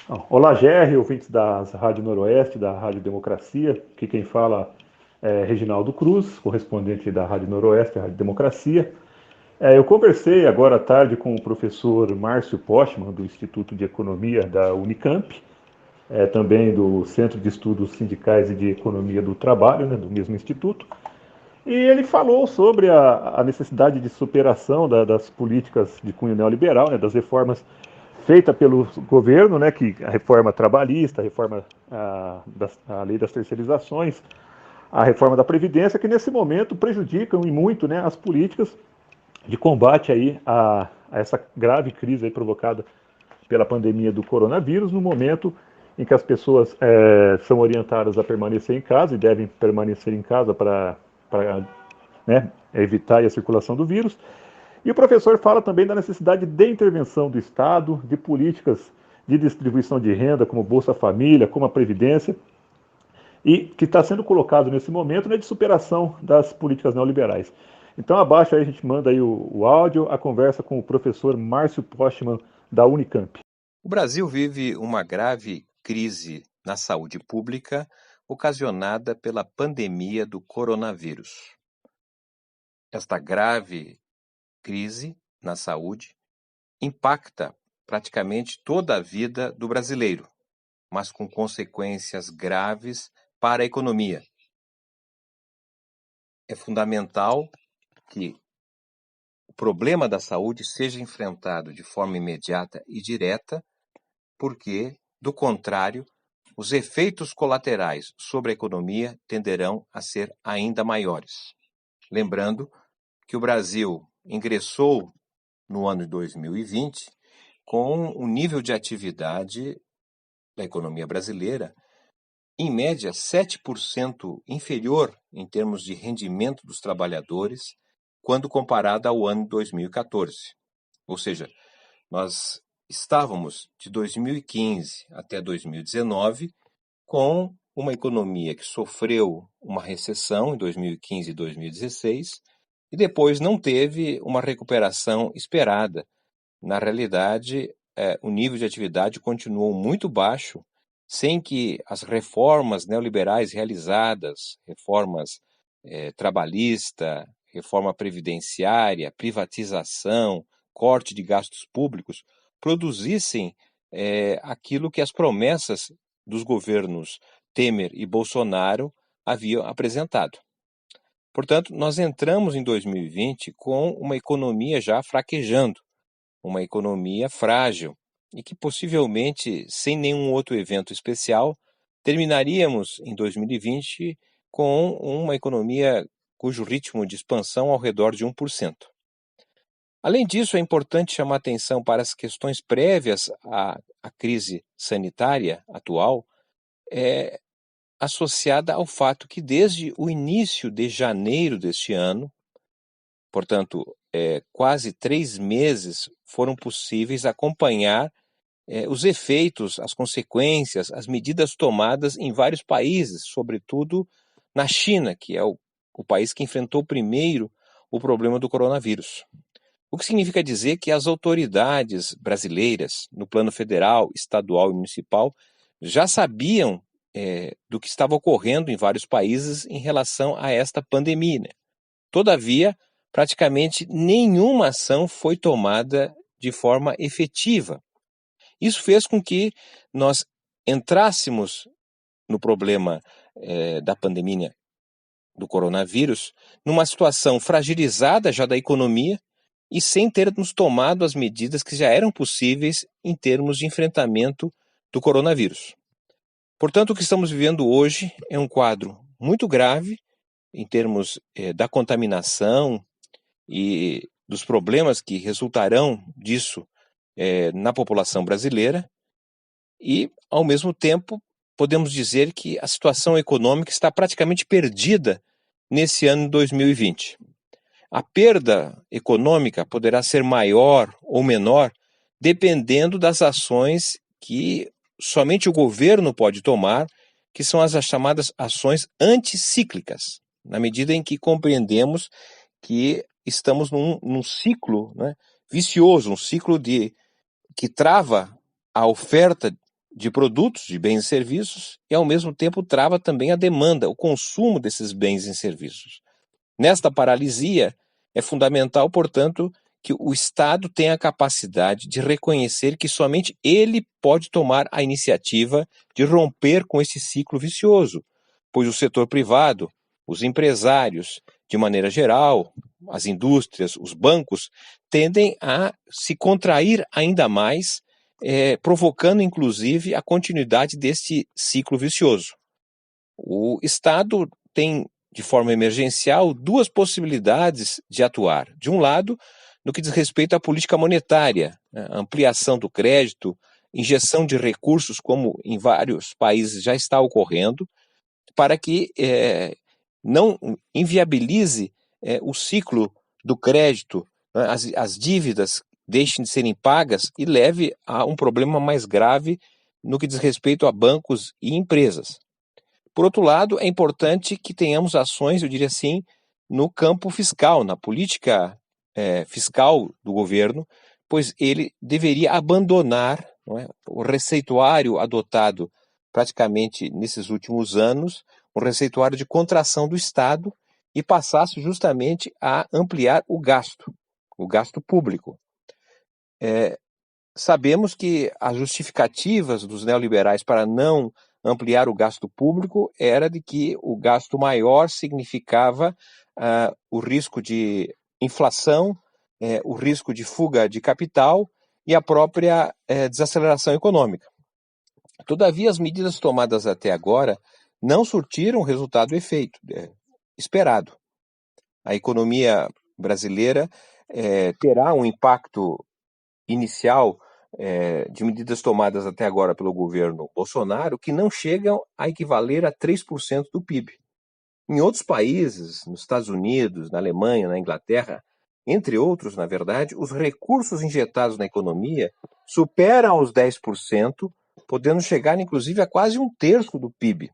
Olá, GR, ouvintes da Rádio Noroeste, da Rádio Democracia. Aqui quem fala é Reginaldo Cruz, correspondente da Rádio Noroeste, da Rádio Democracia. Eu conversei agora à tarde com o professor Márcio Postman, do Instituto de Economia da Unicamp, também do Centro de Estudos Sindicais e de Economia do Trabalho, né, do mesmo instituto. E ele falou sobre a necessidade de superação das políticas de cunho neoliberal, né, das reformas feitas pelo governo, né, que a reforma trabalhista, a reforma a lei das terceirizações, a reforma da Previdência, que nesse momento prejudicam e muito, né, as políticas de combate aí a essa grave crise aí provocada pela pandemia do coronavírus, no momento em que as pessoas são orientadas a permanecer em casa e devem permanecer em casa para né, evitar a circulação do vírus. E o professor fala também da necessidade de intervenção do Estado, de políticas de distribuição de renda, como Bolsa Família, como a Previdência, e que está sendo colocado nesse momento, né, de superação das políticas neoliberais. Então, abaixo aí a gente manda aí o áudio, a conversa com o professor Márcio Postman, da Unicamp. O Brasil vive uma grave crise na saúde pública ocasionada pela pandemia do coronavírus. Esta grave crise na saúde impacta praticamente toda a vida do brasileiro, mas com consequências graves para a economia. É fundamental que o problema da saúde seja enfrentado de forma imediata e direta, porque, do contrário, os efeitos colaterais sobre a economia tenderão a ser ainda maiores. Lembrando que o Brasil ingressou no ano de 2020 com um nível de atividade da economia brasileira, em média, 7% inferior em termos de rendimento dos trabalhadores, quando comparado ao ano de 2014. Ou seja, nós estávamos de 2015 até 2019 com uma economia que sofreu uma recessão em 2015 e 2016 e depois não teve uma recuperação esperada. Na realidade, o nível de atividade continuou muito baixo, sem que as reformas neoliberais realizadas, reformas trabalhista, reforma previdenciária, privatização, corte de gastos públicos, produzissem aquilo que as promessas dos governos Temer e Bolsonaro haviam apresentado. Portanto, nós entramos em 2020 com uma economia já fraquejando, uma economia frágil, e que possivelmente, sem nenhum outro evento especial, terminaríamos em 2020 com uma economia cujo ritmo de expansão ao redor de 1%. Além disso, é importante chamar atenção para as questões prévias à crise sanitária atual, associada ao fato que desde o início de janeiro deste ano, portanto, quase 3 meses foram possíveis acompanhar os efeitos, as consequências, as medidas tomadas em vários países, sobretudo na China, que é o país que enfrentou primeiro o problema do coronavírus. O que significa dizer que as autoridades brasileiras, no plano federal, estadual e municipal, já sabiam do que estava ocorrendo em vários países em relação a esta pandemia, né? Todavia, praticamente nenhuma ação foi tomada de forma efetiva. Isso fez com que nós entrássemos no problema da pandemia do coronavírus numa situação fragilizada já da economia e sem termos tomado as medidas que já eram possíveis em termos de enfrentamento do coronavírus. Portanto, o que estamos vivendo hoje é um quadro muito grave em termos da contaminação e dos problemas que resultarão disso na população brasileira e, ao mesmo tempo, podemos dizer que a situação econômica está praticamente perdida nesse ano de 2020. A perda econômica poderá ser maior ou menor dependendo das ações que somente o governo pode tomar, que são as chamadas ações anticíclicas, na medida em que compreendemos que estamos num ciclo, né, vicioso, um ciclo que trava a oferta de produtos, de bens e serviços, e ao mesmo tempo trava também a demanda, o consumo desses bens e serviços. Nesta paralisia, é fundamental, portanto, que o Estado tenha a capacidade de reconhecer que somente ele pode tomar a iniciativa de romper com esse ciclo vicioso, pois o setor privado, os empresários, de maneira geral, as indústrias, os bancos, tendem a se contrair ainda mais, provocando inclusive a continuidade deste ciclo vicioso. O Estado tem, de forma emergencial, duas possibilidades de atuar. De um lado, no que diz respeito à política monetária, ampliação do crédito, injeção de recursos, como em vários países já está ocorrendo, para que não inviabilize o ciclo do crédito, as dívidas deixem de serem pagas e leve a um problema mais grave no que diz respeito a bancos e empresas. Por outro lado, é importante que tenhamos ações, eu diria assim, no campo fiscal, na política fiscal do governo, pois ele deveria abandonar, não é, o receituário adotado praticamente nesses últimos anos, um receituário de contração do Estado, e passasse justamente a ampliar o gasto público. Sabemos que as justificativas dos neoliberais para não ampliar o gasto público era de que o gasto maior significava o risco de inflação, o risco de fuga de capital e a própria desaceleração econômica. Todavia, as medidas tomadas até agora não surtiram o resultado esperado. A economia brasileira terá um impacto inicial de medidas tomadas até agora pelo governo Bolsonaro que não chegam a equivaler a 3% do PIB. Em outros países, nos Estados Unidos, na Alemanha, na Inglaterra, entre outros, na verdade, os recursos injetados na economia superam os 10%, podendo chegar inclusive a quase um terço do PIB.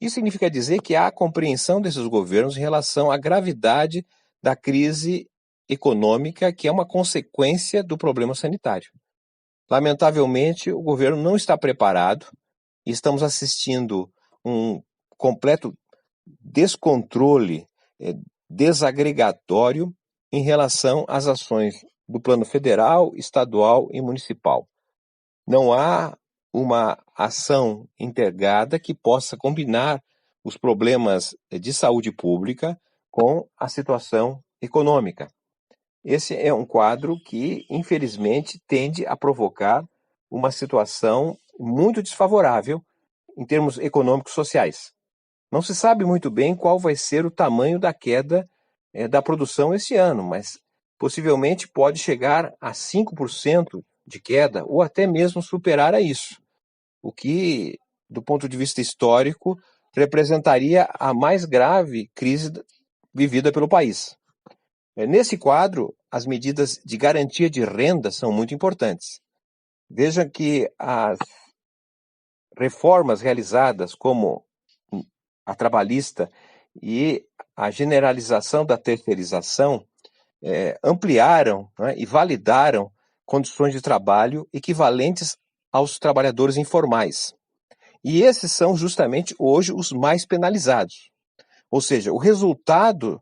Isso significa dizer que há compreensão desses governos em relação à gravidade da crise econômica, que é uma consequência do problema sanitário. Lamentavelmente, o governo não está preparado e estamos assistindo um completo descontrole desagregatório em relação às ações do plano federal, estadual e municipal. Não há uma ação integrada que possa combinar os problemas de saúde pública com a situação econômica. Esse é um quadro que, infelizmente, tende a provocar uma situação muito desfavorável em termos econômicos e sociais. Não se sabe muito bem qual vai ser o tamanho da queda da produção esse ano, mas possivelmente pode chegar a 5% de queda ou até mesmo superar a isso, o que, do ponto de vista histórico, representaria a mais grave crise vivida pelo país. Nesse quadro, as medidas de garantia de renda são muito importantes. Veja que as reformas realizadas, como a trabalhista e a generalização da terceirização, ampliaram, né, e validaram condições de trabalho equivalentes aos trabalhadores informais. E esses são justamente hoje os mais penalizados. Ou seja, o resultado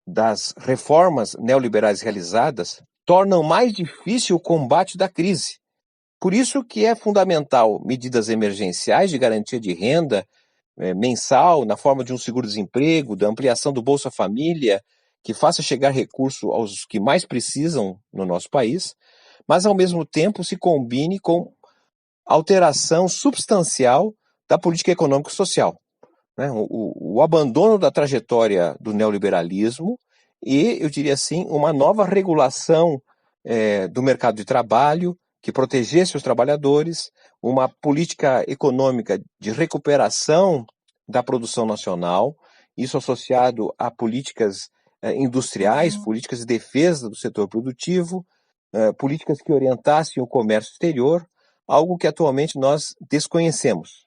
das reformas neoliberais realizadas tornam mais difícil o combate da crise. Por isso que é fundamental medidas emergenciais de garantia de renda mensal, na forma de um seguro-desemprego, da ampliação do Bolsa Família, que faça chegar recurso aos que mais precisam no nosso país, mas ao mesmo tempo se combine com alteração substancial da política econômica e social. Né? O abandono da trajetória do neoliberalismo e, eu diria assim, uma nova regulação do mercado de trabalho que protegesse os trabalhadores, uma política econômica de recuperação da produção nacional, isso associado a políticas industriais, políticas de defesa do setor produtivo, políticas que orientassem o comércio exterior, algo que atualmente nós desconhecemos.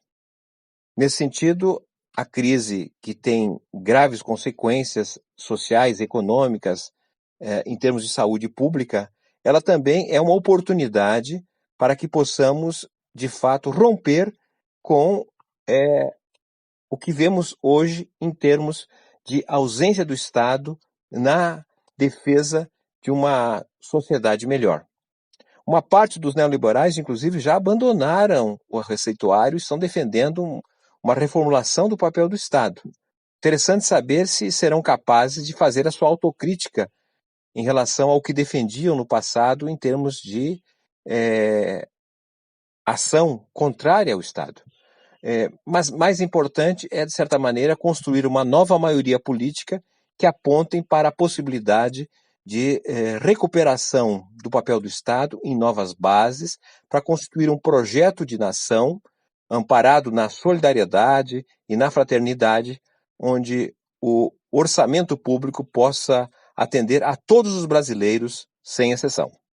Nesse sentido, a crise, que tem graves consequências sociais, econômicas, em termos de saúde pública, ela também é uma oportunidade para que possamos, de fato, romper com o que vemos hoje em termos de ausência do Estado na defesa de uma sociedade melhor. Uma parte dos neoliberais, inclusive, já abandonaram o receituário e estão defendendo uma reformulação do papel do Estado. Interessante saber se serão capazes de fazer a sua autocrítica em relação ao que defendiam no passado em termos de ação contrária ao Estado. Mas mais importante é, de certa maneira, construir uma nova maioria política que apontem para a possibilidade de recuperação do papel do Estado em novas bases, para constituir um projeto de nação amparado na solidariedade e na fraternidade, onde o orçamento público possa atender a todos os brasileiros, sem exceção.